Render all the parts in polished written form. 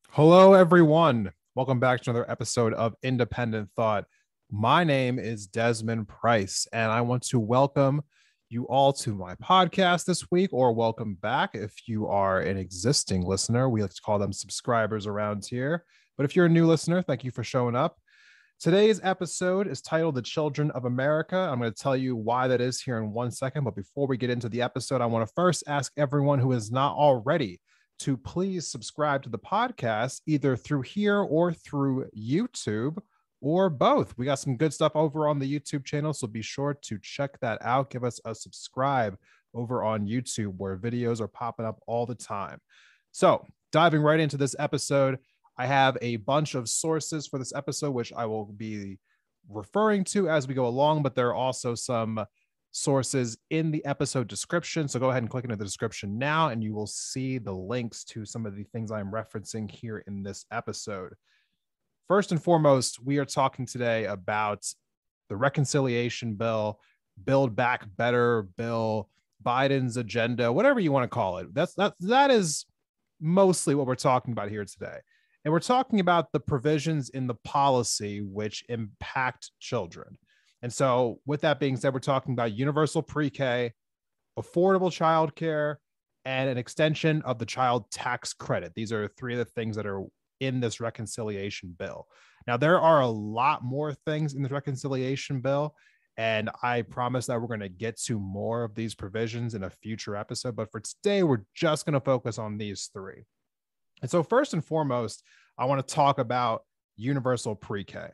Hello, everyone. Welcome back to another episode of Independent Thought. My name is Desmond Price, and I want to welcome you all to my podcast this week, or welcome back if you are an existing listener. We like to call them subscribers around here. But if you're a new listener, thank you for showing up. Today's episode is titled The Children of America. I'm going to tell you why that is here in 1 second. But before we get into the episode, I want to first ask everyone who is not already to please subscribe to the podcast, either through here or through YouTube, or both. We got some good stuff over on the YouTube channel, so be sure to check that out. Give us a subscribe over on YouTube, where videos are popping up all the time. So diving right into this episode, I have a bunch of sources for this episode, which I will be referring to as we go along, but there are also some sources in the episode description. So go ahead and click into the description now, and you will see the links to some of the things I'm referencing here in this episode. First and foremost, we are talking today about the reconciliation bill, Build Back Better bill, Biden's agenda, whatever you want to call it. That is mostly what we're talking about here today. And we're talking about the provisions in the policy which impact children. And so with that being said, we're talking about universal pre-K, affordable childcare, and an extension of the child tax credit. These are three of the things that are in this reconciliation bill. Now, there are a lot more things in the reconciliation bill, and I promise that we're going to get to more of these provisions in a future episode. But for today, we're just going to focus on these three. And so first and foremost, I want to talk about universal pre-K.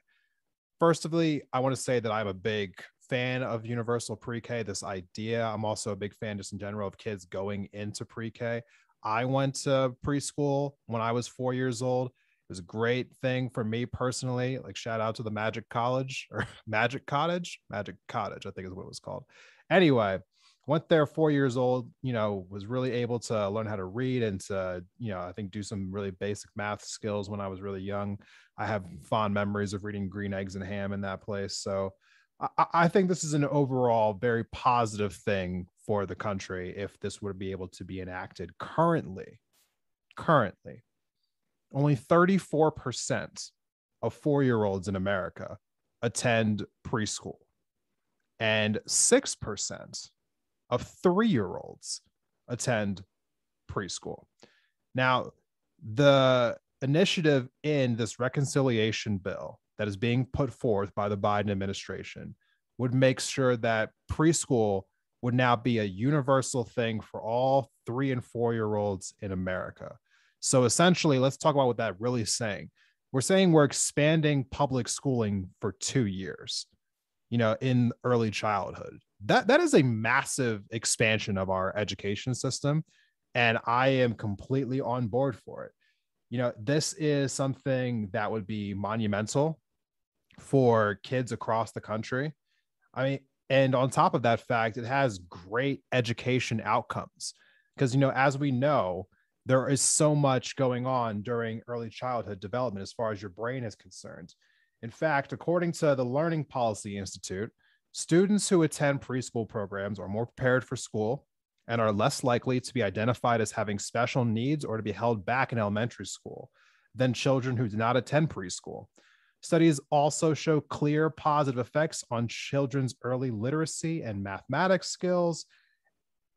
Firstly, I want to say that I'm a big fan of universal pre-K, this idea. I'm also a big fan just in general of kids going into pre-K. I went to preschool when I was 4 years old. It was a great thing for me personally. Like, shout out to the Magic College or Magic Cottage, I think is what it was called. Anyway, went there 4 years old, was really able to learn how to read and to, I think do some really basic math skills when I was really young. I have fond memories of reading Green Eggs and Ham in that place. So I think this is an overall very positive thing for the country if this would be able to be enacted. Currently, only 34% of 4-year-olds in America attend preschool, and 6% of 3-year-olds attend preschool. Now, the initiative in this reconciliation bill that is being put forth by the Biden administration would make sure that preschool would now be a universal thing for all 3 and 4-year-olds in America. So essentially, let's talk about what that really is saying. We're saying we're expanding public schooling for 2 years, in early childhood. That is a massive expansion of our education system, and I am completely on board for it. This is something that would be monumental for kids across the country. I mean, and on top of that fact, it has great education outcomes because, as we know, there is so much going on during early childhood development as far as your brain is concerned. In fact, according to the Learning Policy Institute, students who attend preschool programs are more prepared for school and are less likely to be identified as having special needs or to be held back in elementary school than children who do not attend preschool. Studies also show clear positive effects on children's early literacy and mathematics skills,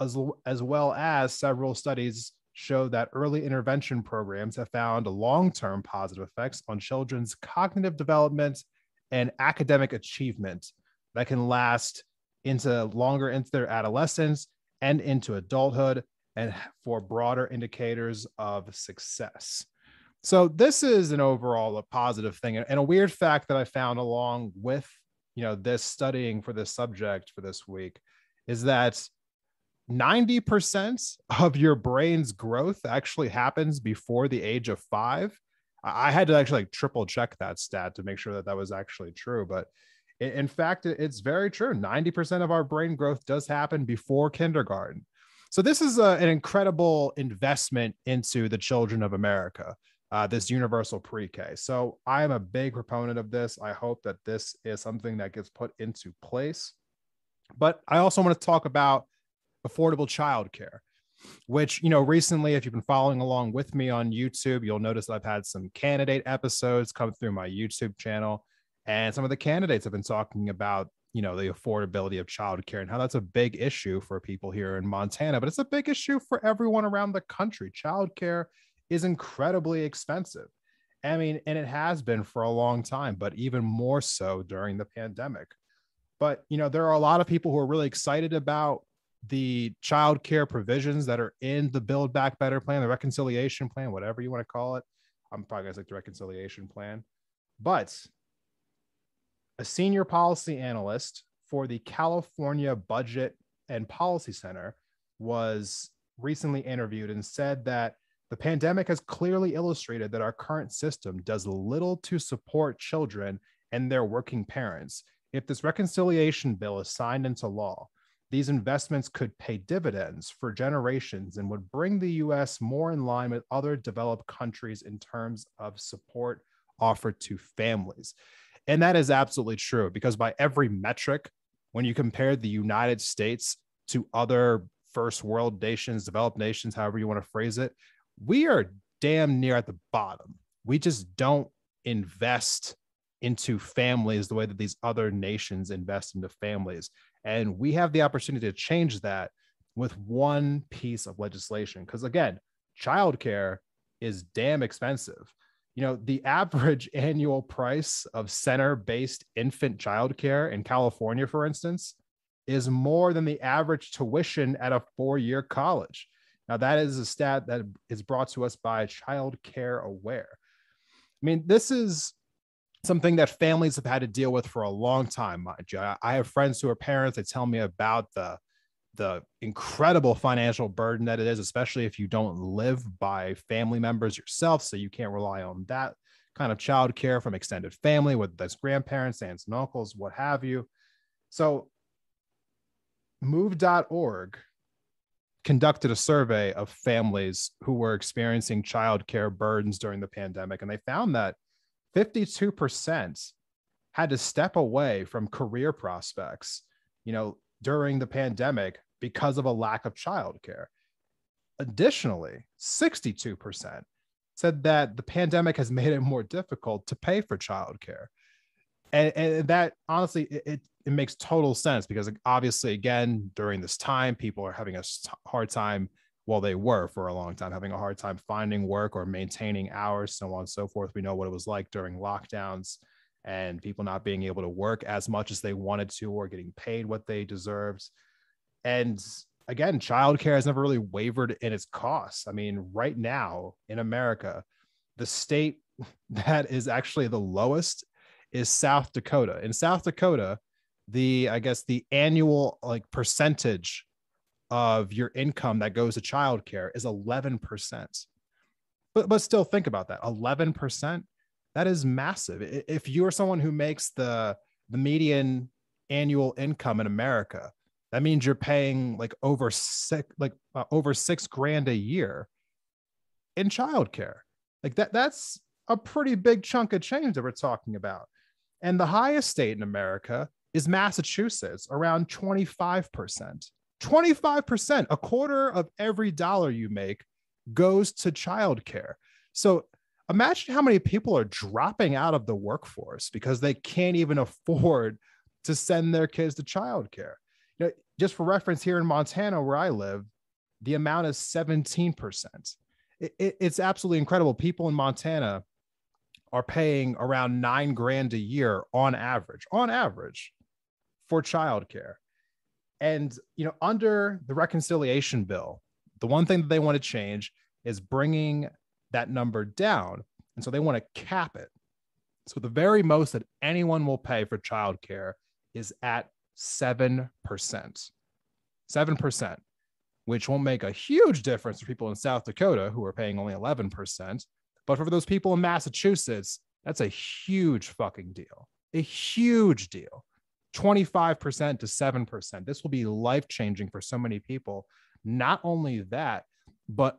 as well as several studies show that early intervention programs have found long-term positive effects on children's cognitive development and academic achievement that can last longer into their adolescence and into adulthood, and for broader indicators of success. So this is an overall a positive thing. And a weird fact that I found along with, this studying for this subject for this week is that 90% of your brain's growth actually happens before the age of 5. I had to actually triple check that stat to make sure that was actually true, but In fact, it's very true. 90% of our brain growth does happen before kindergarten. So this is an incredible investment into the children of America, this universal pre-K. So I am a big proponent of this. I hope that this is something that gets put into place. But I also want to talk about affordable childcare, which, recently, if you've been following along with me on YouTube, you'll notice that I've had some candidate episodes come through my YouTube channel. And some of the candidates have been talking about, the affordability of childcare and how that's a big issue for people here in Montana, but it's a big issue for everyone around the country. Childcare is incredibly expensive. I mean, and it has been for a long time, but even more so during the pandemic. But, there are a lot of people who are really excited about the childcare provisions that are in the Build Back Better plan, the reconciliation plan, whatever you want to call it. I'm probably going to say the reconciliation plan. But a senior policy analyst for the California Budget and Policy Center was recently interviewed and said that the pandemic has clearly illustrated that our current system does little to support children and their working parents. If this reconciliation bill is signed into law, these investments could pay dividends for generations and would bring the U.S. more in line with other developed countries in terms of support offered to families. And that is absolutely true, because by every metric, when you compare the United States to other first world nations, developed nations, however you want to phrase it, we are damn near at the bottom. We just don't invest into families the way that these other nations invest into families. And we have the opportunity to change that with one piece of legislation. Because again, childcare is damn expensive. The average annual price of center-based infant childcare in California, for instance, is more than the average tuition at a 4-year college. Now, that is a stat that is brought to us by Child Care Aware. I mean, this is something that families have had to deal with for a long time, mind you. I have friends who are parents. They tell me about the incredible financial burden that it is, especially if you don't live by family members yourself. So you can't rely on that kind of childcare from extended family, whether that's grandparents, aunts and uncles, what have you. So move.org conducted a survey of families who were experiencing childcare burdens during the pandemic, and they found that 52% had to step away from career prospects, during the pandemic because of a lack of childcare. Additionally, 62% said that the pandemic has made it more difficult to pay for childcare. And that honestly, it makes total sense, because obviously, again, during this time, people are having a hard time. Well, they were for a long time having a hard time finding work or maintaining hours, so on and so forth. We know what it was like during lockdowns and people not being able to work as much as they wanted to or getting paid what they deserved. And again, childcare has never really wavered in its costs. I mean, right now in America, the state that is actually the lowest is South Dakota. In South Dakota, the annual percentage of your income that goes to childcare is 11%. But still, think about that. 11%, that is massive. If you're someone who makes the median annual income in America, that means you're paying over $6,000 a year in childcare. That's a pretty big chunk of change that we're talking about. And the highest state in America is Massachusetts, around 25%. 25%, a quarter of every dollar you make goes to childcare. So imagine how many people are dropping out of the workforce because they can't even afford to send their kids to childcare. Just for reference, here in Montana, where I live, the amount is 17%. It's absolutely incredible. People in Montana are paying around $9,000 a year on average for childcare. And, under the reconciliation bill, the one thing that they want to change is bringing that number down. And so they want to cap it. So the very most that anyone will pay for childcare is at 7%. 7%, which won't make a huge difference for people in South Dakota who are paying only 11%. But for those people in Massachusetts, that's a huge fucking deal. a huge deal. 25% to 7%. This will be life-changing for so many people. Not only that, but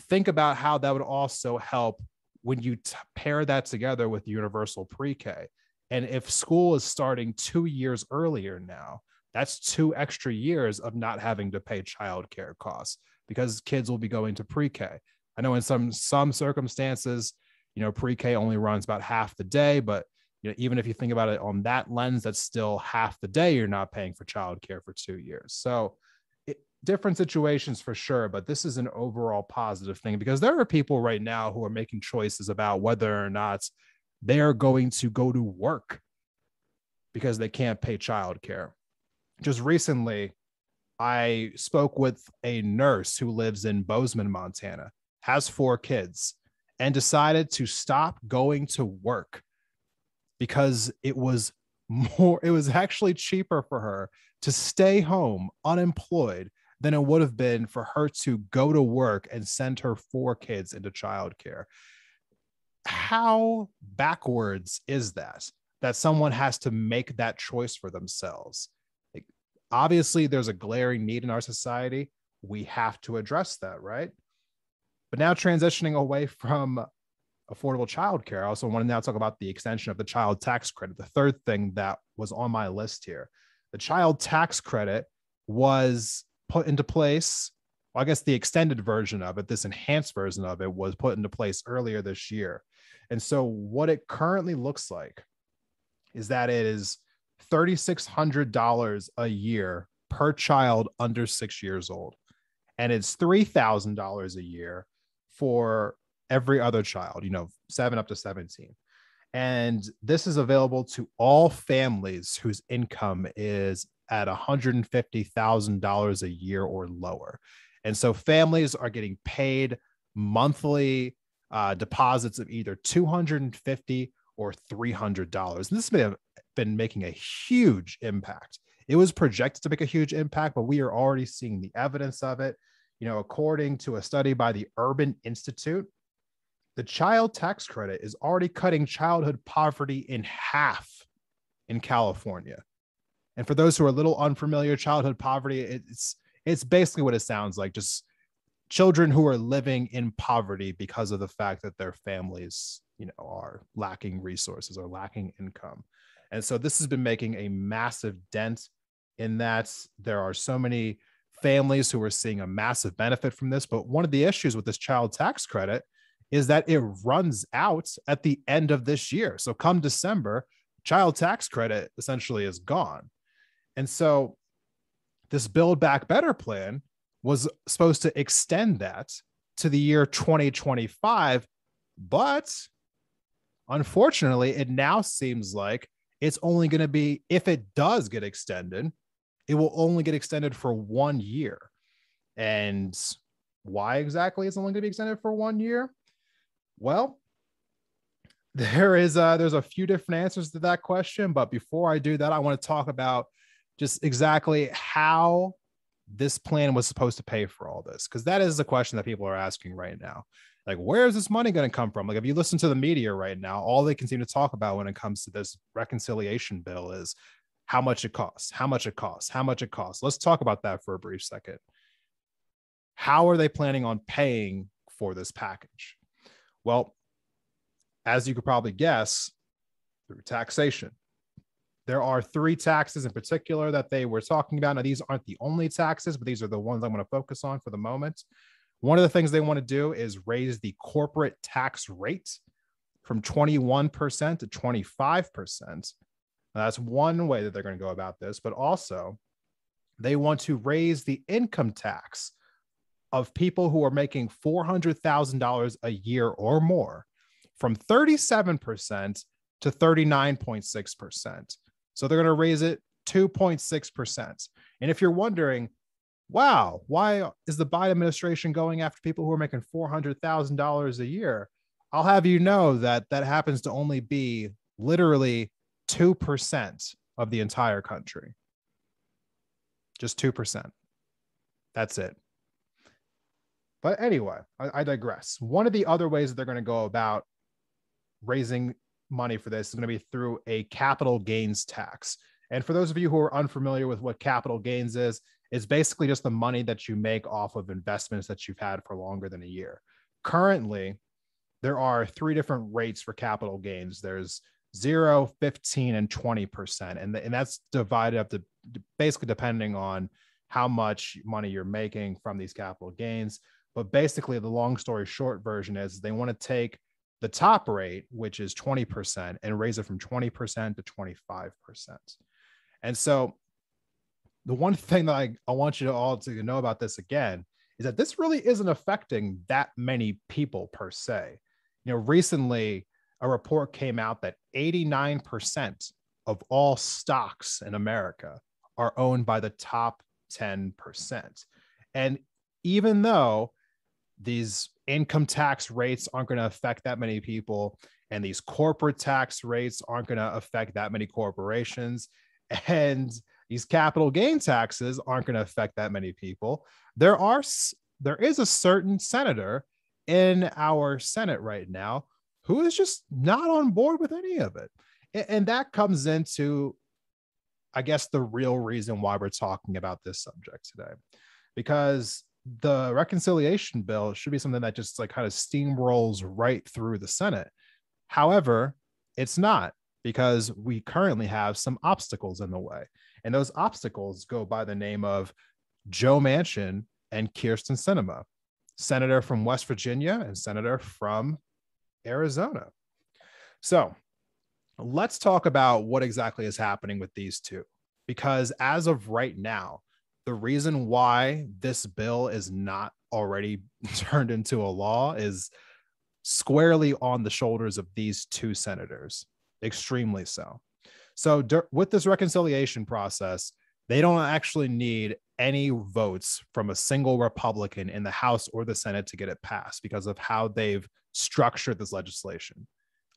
think about how that would also help when you pair that together with universal pre-K. And if school is starting 2 years earlier now, that's 2 extra years of not having to pay childcare costs because kids will be going to pre-K. I know in some circumstances, pre-K only runs about half the day, but even if you think about it on that lens, that's still half the day you're not paying for childcare for 2 years. So different situations for sure, but this is an overall positive thing because there are people right now who are making choices about whether or not they're going to go to work because they can't pay childcare. Just recently, I spoke with a nurse who lives in Bozeman, Montana, has 4 kids, and decided to stop going to work because it was actually cheaper for her to stay home unemployed than it would have been for her to go to work and send her 4 kids into childcare. How backwards is that someone has to make that choice for themselves? Like, obviously, there's a glaring need in our society. We have to address that, right? But now transitioning away from affordable childcare, I also want to now talk about the extension of the child tax credit, the third thing that was on my list here. The child tax credit was put into place. Well, I guess the extended version of it, this enhanced version of it, was put into place earlier this year. And so what it currently looks like is that it is $3,600 a year per child under 6 years old. And it's $3,000 a year for every other child, 7 up to 17. And this is available to all families whose income is at $150,000 a year or lower. And so families are getting paid monthly deposits of either $250 or $300. And this may have been making a huge impact. It was projected to make a huge impact, but we are already seeing the evidence of it. According to a study by the Urban Institute, the child tax credit is already cutting childhood poverty in half in California. And for those who are a little unfamiliar, childhood poverty, it's basically what it sounds like, just children who are living in poverty because of the fact that their families, are lacking resources or lacking income. And so this has been making a massive dent in that. There are so many families who are seeing a massive benefit from this. But one of the issues with this child tax credit is that it runs out at the end of this year. So come December, child tax credit essentially is gone. And so this Build Back Better plan was supposed to extend that to the year 2025. But unfortunately, it now seems like it's only going to be, if it does get extended, it will only get extended for 1 year. And why exactly it's only going to be extended for 1 year? Well, there's a few different answers to that question. But before I do that, I want to talk about just exactly how this plan was supposed to pay for all this, because that is the question that people are asking right now. Like, where is this money going to come from? Like, if you listen to the media right now, all they continue to talk about when it comes to this reconciliation bill is how much it costs, how much it costs, how much it costs. Let's talk about that for a brief second. How are they planning on paying for this package? Well, as you could probably guess, through taxation. There are 3 taxes in particular that they were talking about. Now, these aren't the only taxes, but these are the ones I'm going to focus on for the moment. One of the things they want to do is raise the corporate tax rate from 21% to 25%. Now, that's one way that they're going to go about this, but also they want to raise the income tax of people who are making $400,000 a year or more from 37% to 39.6%. So they're going to raise it 2.6%. And if you're wondering, wow, why is the Biden administration going after people who are making $400,000 a year? I'll have you know that that happens to only be literally 2% of the entire country. Just 2%. That's it. But anyway, I digress. One of the other ways that they're going to go about raising money for this is going to be through a capital gains tax. And for those of you who are unfamiliar with what capital gains is, it's basically just the money that you make off of investments that you've had for longer than a year. Currently, there are 3 different rates for capital gains. There's 0, 15, and 20%. And that's divided up to basically depending on how much money you're making from these capital gains. But basically, the long story short version is they want to take the top rate, which is 20%, and raise it from 20% to 25%. And so the one thing that I want you to all to know about this again is that this really isn't affecting that many people per se. Recently, a report came out that 89% of all stocks in America are owned by the top 10%. And even though these income tax rates aren't going to affect that many people, and these corporate tax rates aren't going to affect that many corporations, and these capital gain taxes aren't going to affect that many people, there is a certain senator in our Senate right now who is just not on board with any of it. And that comes into, I guess, the real reason why we're talking about this subject today, because the reconciliation bill should be something that just like kind of steamrolls right through the Senate. However, it's not, because we currently have some obstacles in the way. And those obstacles go by the name of Joe Manchin and Kyrsten Sinema, senator from West Virginia and senator from Arizona. So let's talk about what exactly is happening with these two, because as of right now, the reason why this bill is not already turned into a law is squarely on the shoulders of these 2 senators, extremely so. So with this reconciliation process, they don't actually need any votes from a single Republican in the House or the Senate to get it passed because of how they've structured this legislation.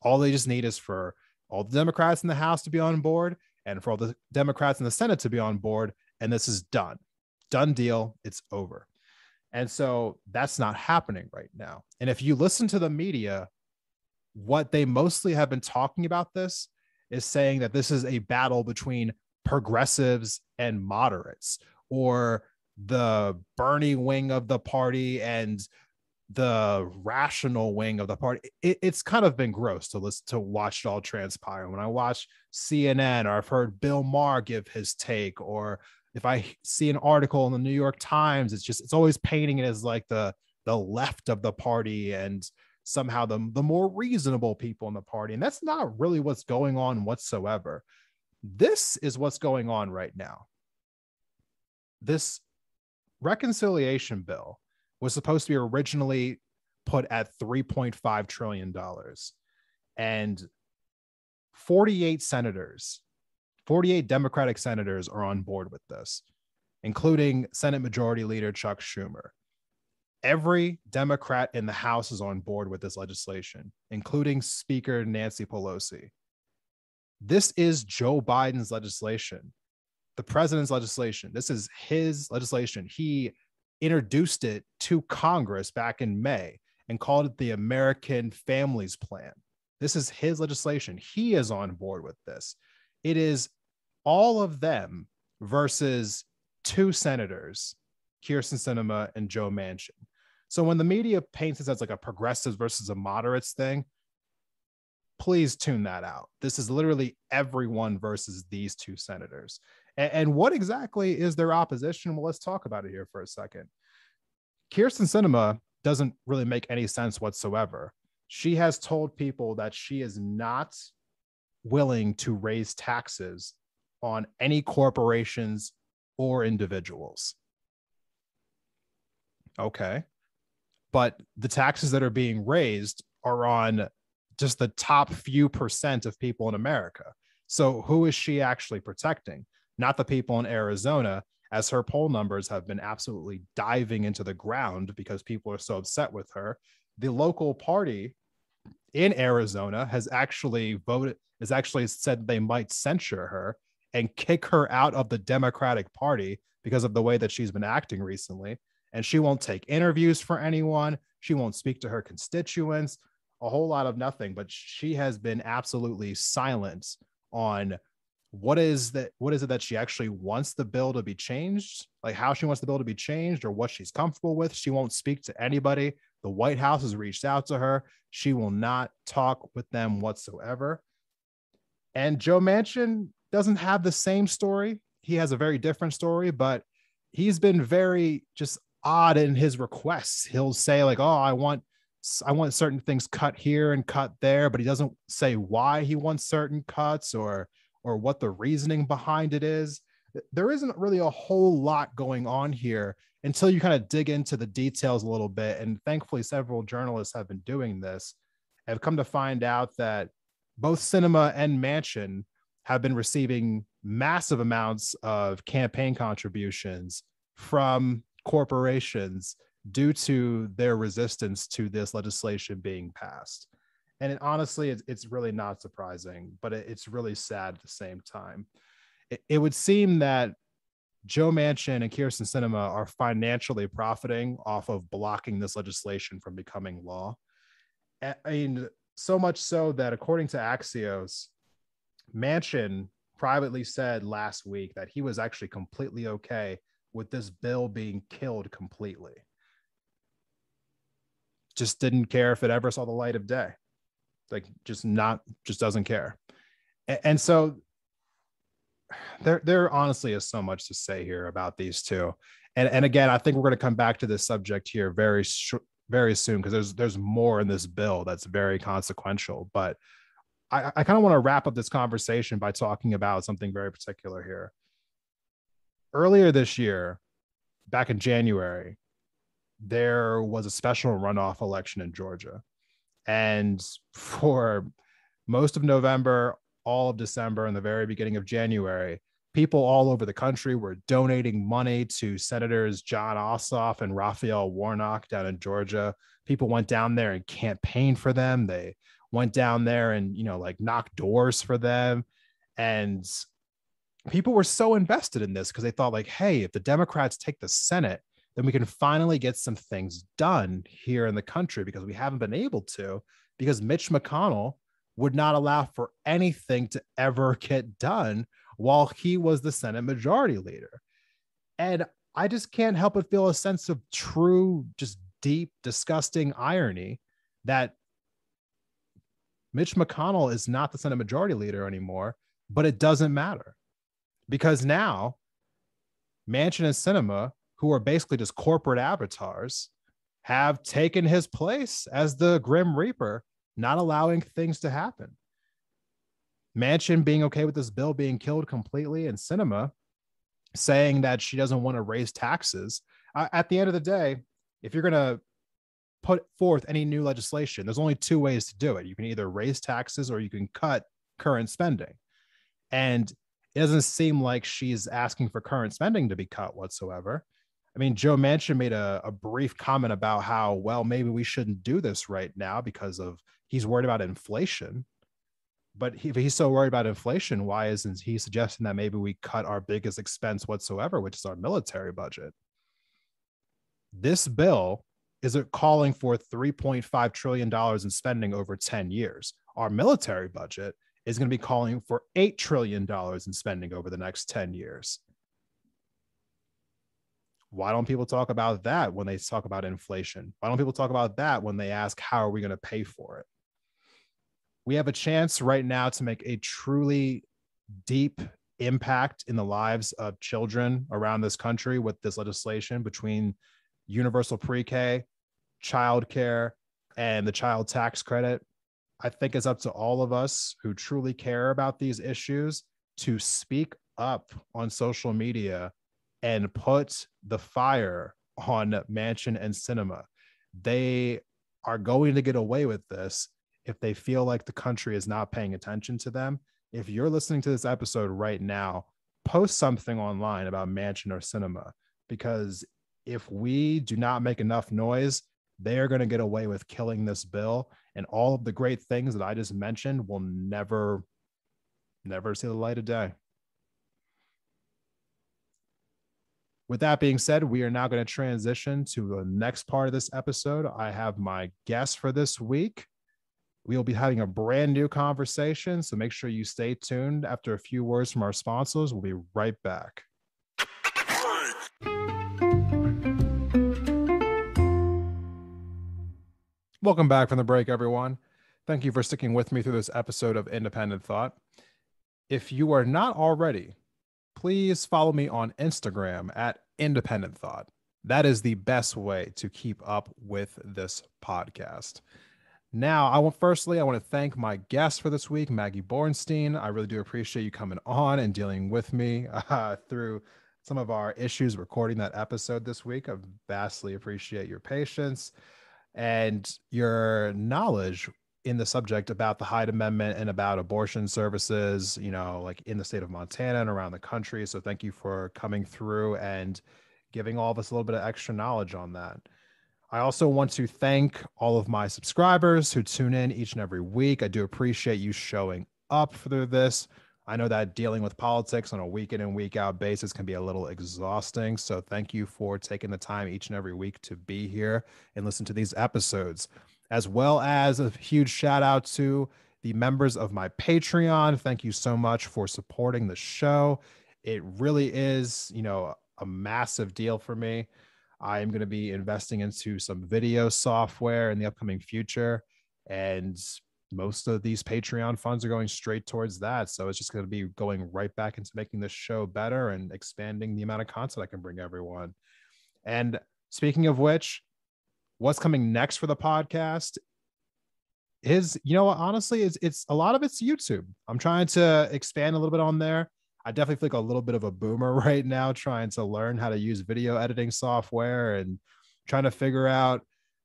All they just need is for all the Democrats in the House to be on board and for all the Democrats in the Senate to be on board, and this is done. Done deal. It's over. And so that's not happening right now. And if you listen to the media, what they mostly have been talking about this is saying that this is a battle between progressives and moderates, or the Bernie wing of the party and the rational wing of the party. It's kind of been gross to listen to, watch it all transpire. When I watch CNN, or I've heard Bill Maher give his take, or if I see an article in the New York Times, it's always painting it as like the left of the party and somehow the more reasonable people in the party. And that's not really what's going on whatsoever. This is what's going on right now. This reconciliation bill was supposed to be originally put at $3.5 trillion. And 48 senators, 48 Democratic senators are on board with this, including Senate Majority Leader Chuck Schumer. Every Democrat in the House is on board with this legislation, including Speaker Nancy Pelosi. This is Joe Biden's legislation, the president's legislation. This is his legislation. He introduced it to Congress back in May and called it the American Families Plan. This is his legislation. He is on board with this. It is all of them versus 2 senators, Kyrsten Sinema and Joe Manchin. So when the media paints this as like a progressives versus a moderates thing, please tune that out. This is literally everyone versus these 2 senators. And what exactly is their opposition? Well, let's talk about it here for a second. Kyrsten Sinema doesn't really make any sense whatsoever. She has told people that she is not willing to raise taxes on any corporations or individuals. Okay. But the taxes that are being raised are on just the top few percent of people in America. So who is she actually protecting? Not the people in Arizona, as her poll numbers have been absolutely diving into the ground because people are so upset with her. The local party in Arizona has actually said they might censure her and kick her out of the Democratic Party because of the way that she's been acting recently. And she won't take interviews for anyone. She won't speak to her constituents. a whole lot of nothing, but she has been absolutely silent on what is it that she actually wants the bill to be changed, like how she wants the bill to be changed or what she's comfortable with. She won't speak to anybody. The White House has reached out to her. She will not talk with them whatsoever. And Joe Manchin doesn't have the same story. He has a very different story, but he's been very just odd in his requests. He'll say like, "Oh, I want certain things cut here and cut there," but he doesn't say why he wants certain cuts or what the reasoning behind it is. There isn't really a whole lot going on here until you kind of dig into the details a little bit. And thankfully, several journalists have been doing this. Have come to find out that both Sinema and Manchin have been receiving massive amounts of campaign contributions from corporations due to their resistance to this legislation being passed. And honestly, it's really not surprising, but it's really sad at the same time. It would seem that Joe Manchin and Kyrsten Sinema are financially profiting off of blocking this legislation from becoming law. I mean, so much so that according to Axios, Manchin privately said last week that he was actually completely okay with this bill being killed completely. Just didn't care if it ever saw the light of day. Like just doesn't care. And so there honestly is so much to say here about these two. And again, I think we're going to come back to this subject here very soon, because there's more in this bill that's very consequential. But I kind of want to wrap up this conversation by talking about something very particular here. Earlier this year, back in January, there was a special runoff election in Georgia. And for most of November, all of December, and the very beginning of January, people all over the country were donating money to Senators Jon Ossoff and Raphael Warnock down in Georgia. People went down there and campaigned for them. They went down there and, like knocked doors for them. And people were so invested in this because they thought like, hey, if the Democrats take the Senate, then we can finally get some things done here in the country, because we haven't been able to, because Mitch McConnell would not allow for anything to ever get done while he was the Senate majority leader. And I just can't help but feel a sense of true, just deep, disgusting irony that Mitch McConnell is not the Senate majority leader anymore, but it doesn't matter, because now Manchin and Sinema, who are basically just corporate avatars, have taken his place as the Grim Reaper, not allowing things to happen. Manchin being okay with this bill being killed completely, and Sinema saying that she doesn't want to raise taxes. At the end of the day, if you're going to put forth any new legislation, there's only two ways to do it. You can either raise taxes or you can cut current spending. And it doesn't seem like she's asking for current spending to be cut whatsoever. I mean, Joe Manchin made a brief comment about how, well, maybe we shouldn't do this right now because he's worried about inflation. But if he's so worried about inflation, why isn't he suggesting that maybe we cut our biggest expense whatsoever, which is our military budget? This bill is calling for $3.5 trillion in spending over 10 years. Our military budget is going to be calling for $8 trillion in spending over the next 10 years. Why don't people talk about that when they talk about inflation? Why don't people talk about that when they ask, how are we going to pay for it? We have a chance right now to make a truly deep impact in the lives of children around this country with this legislation, between universal pre-K, childcare, and the child tax credit. I think it's up to all of us who truly care about these issues to speak up on social media and put the fire on Manchin and Sinema. They are going to get away with this if they feel like the country is not paying attention to them. If you're listening to this episode right now, post something online about Manchin or Sinema, because if we do not make enough noise, they are going to get away with killing this bill, and all of the great things that I just mentioned will never see the light of day. With that being said, we are now going to transition to the next part of this episode. I have my guest for this week, We will be having a brand new conversation, so make sure you stay tuned. After a few words from our sponsors, we'll be right back. Welcome back from the break, everyone. Thank you for sticking with me through this episode of Independent Thought. If you are not already, please follow me on Instagram at Independent Thought. That is the best way to keep up with this podcast. Now, I want to thank my guest for this week, Maggie Bornstein. I really do appreciate you coming on and dealing with me through some of our issues recording that episode this week. I vastly appreciate your patience and your knowledge in the subject about the Hyde Amendment and about abortion services, like in the state of Montana and around the country. So thank you for coming through and giving all of us a little bit of extra knowledge on that. I also want to thank all of my subscribers who tune in each and every week. I do appreciate you showing up for this. I know that dealing with politics on a week in and week out basis can be a little exhausting. So thank you for taking the time each and every week to be here and listen to these episodes, as well as a huge shout out to the members of my Patreon. Thank you so much for supporting the show. It really is, a massive deal for me. I am going to be investing into some video software in the upcoming future, and most of these Patreon funds are going straight towards that. So it's just going to be going right back into making this show better and expanding the amount of content I can bring everyone. And speaking of which, what's coming next for the podcast is, honestly, it's a lot of it's YouTube. I'm trying to expand a little bit on there. I definitely feel like a little bit of a boomer right now, trying to learn how to use video editing software and trying to figure out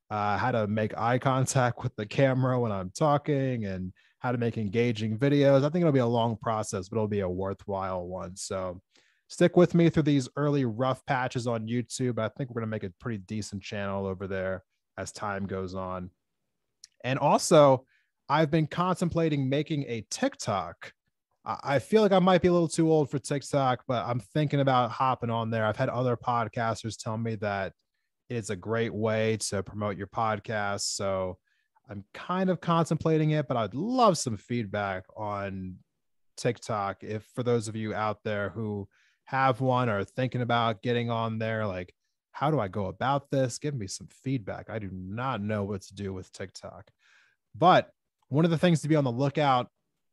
how to make eye contact with the camera when I'm talking and how to make engaging videos. I think it'll be a long process, but it'll be a worthwhile one. So stick with me through these early rough patches on YouTube. I think we're going to make a pretty decent channel over there as time goes on. And also, I've been contemplating making a TikTok. I feel like I might be a little too old for TikTok, but I'm thinking about hopping on there. I've had other podcasters tell me that it's a great way to promote your podcast. So I'm kind of contemplating it, but I'd love some feedback on TikTok. If for those of you out there who have one or thinking about getting on there, like, how do I go about this? Give me some feedback. I do not know what to do with TikTok. But one of the things to be on the lookout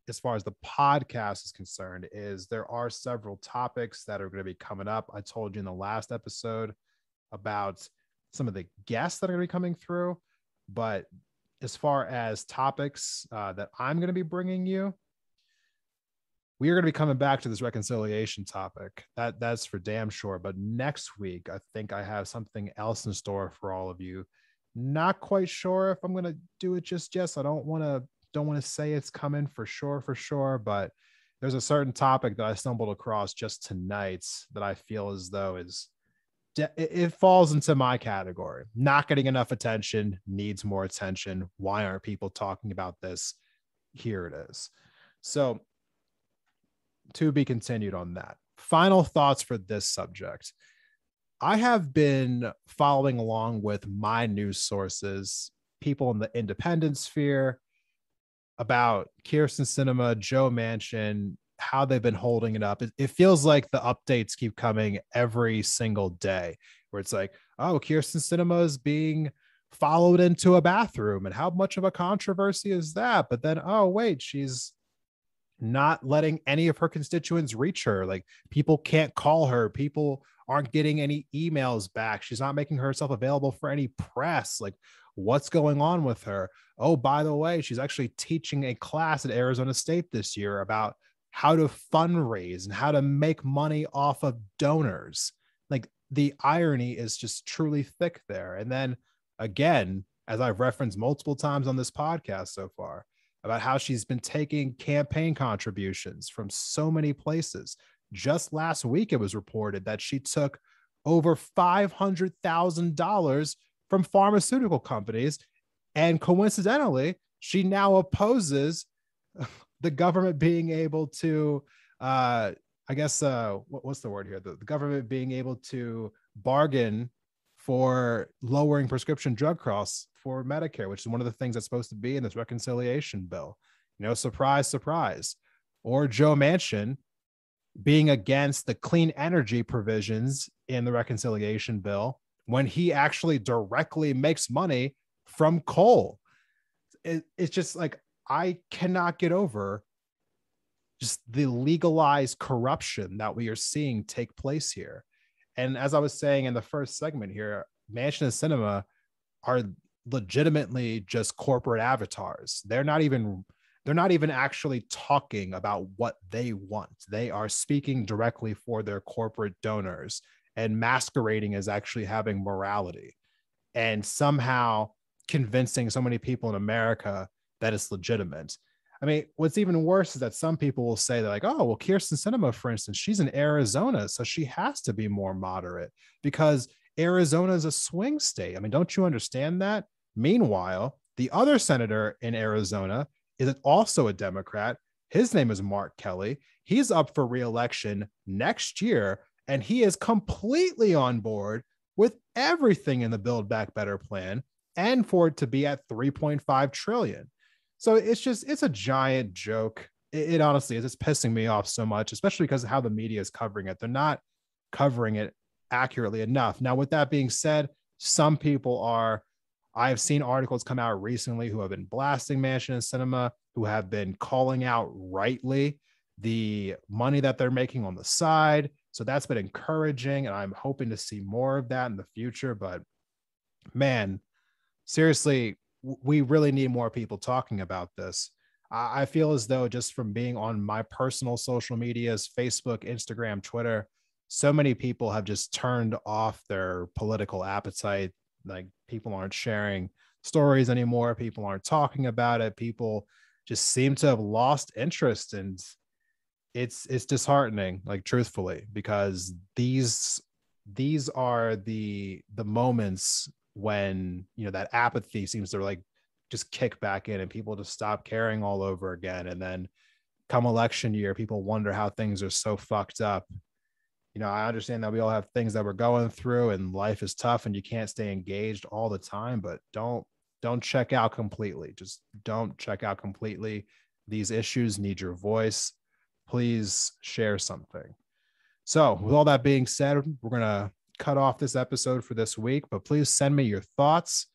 as far as the podcast is concerned is there are several topics that are going to be coming up. I told you in the last episode about some of the guests that are going to be coming through, but as far as topics that I'm going to be bringing you, we are going to be coming back to this reconciliation topic. That's for damn sure. But next week, I think I have something else in store for all of you. Not quite sure if I'm going to do it just yet. So I don't want to say it's coming for sure. But there's a certain topic that I stumbled across just tonight that I feel as though it falls into my category. Not getting enough attention, needs more attention. Why aren't people talking about this? Here it is. So to be continued on that. Final thoughts for this subject. I have been following along with my news sources, people in the independent sphere, about Kyrsten Sinema, Joe Manchin, how they've been holding it up. It feels like the updates keep coming every single day, where it's like, oh, Kyrsten Sinema is being followed into a bathroom, and how much of a controversy is that? But then, oh, wait, she's not letting any of her constituents reach her. Like, people can't call her. People aren't getting any emails back. She's not making herself available for any press. Like, what's going on with her? Oh, by the way, she's actually teaching a class at Arizona State this year about how to fundraise and how to make money off of donors. Like, the irony is just truly thick there. And then again, as I've referenced multiple times on this podcast so far, about how she's been taking campaign contributions from so many places. Just last week, it was reported that she took over $500,000 from pharmaceutical companies. And coincidentally, she now opposes the government being able to, what's the word here? The government being able to bargain for lowering prescription drug costs for Medicare, which is one of the things that's supposed to be in this reconciliation bill. Surprise, surprise. Or Joe Manchin being against the clean energy provisions in the reconciliation bill when he actually directly makes money from coal. It's just like, I cannot get over just the legalized corruption that we are seeing take place here. And as I was saying in the first segment here, Manchin and Sinema are legitimately just corporate avatars. They're not even actually talking about what they want. They are speaking directly for their corporate donors and masquerading as actually having morality and somehow convincing so many people in America that it's legitimate. I mean, what's even worse is that some people will say, they're like, oh, well, Kyrsten Sinema, for instance, she's in Arizona, so she has to be more moderate because Arizona is a swing state. I mean, don't you understand that? Meanwhile, the other senator in Arizona is also a Democrat. His name is Mark Kelly. He's up for re-election next year, and he is completely on board with everything in the Build Back Better plan and for it to be at 3.5 trillion. So it's a giant joke. It honestly is. It's pissing me off so much, especially because of how the media is covering it. They're not covering it accurately enough. Now, with that being said, some people are. I have seen articles come out recently who have been blasting Manchin and Sinema, who have been calling out rightly the money that they're making on the side. So that's been encouraging, and I'm hoping to see more of that in the future. But man, seriously, we really need more people talking about this. I feel as though just from being on my personal social medias, Facebook, Instagram, Twitter, so many people have just turned off their political appetite. Like, people aren't sharing stories anymore. People aren't talking about it. People just seem to have lost interest, and it's disheartening, like, truthfully, because these are the moments when that apathy seems to like just kick back in and people just stop caring all over again. And then come election year, people wonder how things are so fucked up. I understand that we all have things that we're going through and life is tough and you can't stay engaged all the time, but don't check out completely. Just don't check out completely. These issues need your voice. Please share something. So with all that being said, we're going to cut off this episode for this week, but please send me your thoughts.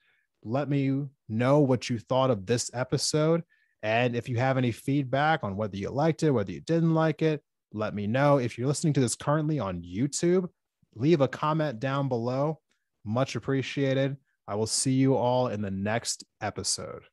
Let me know what you thought of this episode. And if you have any feedback on whether you liked it, whether you didn't like it, let me know. If you're listening to this currently on YouTube, leave a comment down below. Much appreciated. I will see you all in the next episode.